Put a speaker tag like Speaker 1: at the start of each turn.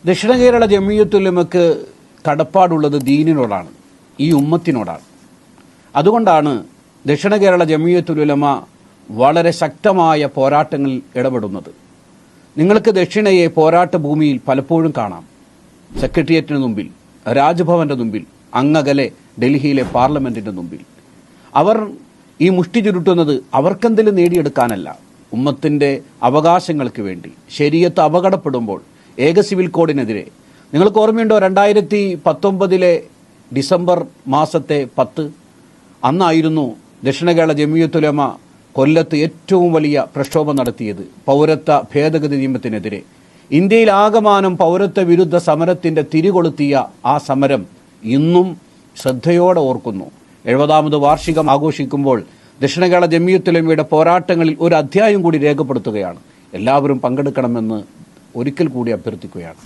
Speaker 1: ദക്ഷിണ കേരള ജമിയത്തുലമക്ക് കടപ്പാടുള്ളത് ദീനിനോടാണ്, ഈ ഉമ്മത്തിനോടാണ്. അതുകൊണ്ടാണ് ദക്ഷിണ കേരള ജമിയത്തുലമ വളരെ ശക്തമായ പോരാട്ടങ്ങളിൽ ഇടപെടുന്നത്. നിങ്ങൾക്ക് ദക്ഷിണയെ പോരാട്ട ഭൂമിയിൽ പലപ്പോഴും കാണാം. സെക്രട്ടേറിയറ്റിന് മുമ്പിൽ, രാജ്ഭവന്റെ മുമ്പിൽ, അങ്ങകലെ ഡൽഹിയിലെ പാർലമെന്റിന്റെ മുമ്പിൽ. അവർ ഈ മുഷ്ടി ചുരുട്ടുന്നത് അവർക്കെന്തെങ്കിലും നേടിയെടുക്കാനല്ല, ഉമ്മത്തിന്റെ അവകാശങ്ങൾക്ക് വേണ്ടി. ശരീഅത്ത് അപകടപ്പെടുമ്പോൾ ഏക സിവിൽ കോഡിനെതിരെ, നിങ്ങൾക്ക് ഓർമ്മയുണ്ടോ 2019 ഡിസംബർ മാസത്തെ 10 അന്നായിരുന്നു ദക്ഷിണ കേരള ജമിയത്തുലമ കൊല്ലത്ത് ഏറ്റവും വലിയ പ്രക്ഷോഭം നടത്തിയത് പൗരത്വ ഭേദഗതി നിയമത്തിനെതിരെ. ഇന്ത്യയിൽ ആകമാനം പൗരത്വ വിരുദ്ധ സമരത്തിന്റെ തിരികൊളുത്തിയ ആ സമരം ഇന്നും ശ്രദ്ധയോടെ ഓർക്കുന്നു. 70ാമത് വാർഷികം ആഘോഷിക്കുമ്പോൾ ദക്ഷിണ കേരള ജമിയത്തുലമയുടെ പോരാട്ടങ്ങളിൽ ഒരു അധ്യായം കൂടി രേഖപ്പെടുത്തുകയാണ്. എല്ലാവരും പങ്കെടുക്കണമെന്ന് ഒരിക്കൽ കൂടി അഭ്യർത്ഥിക്കുകയാണ്.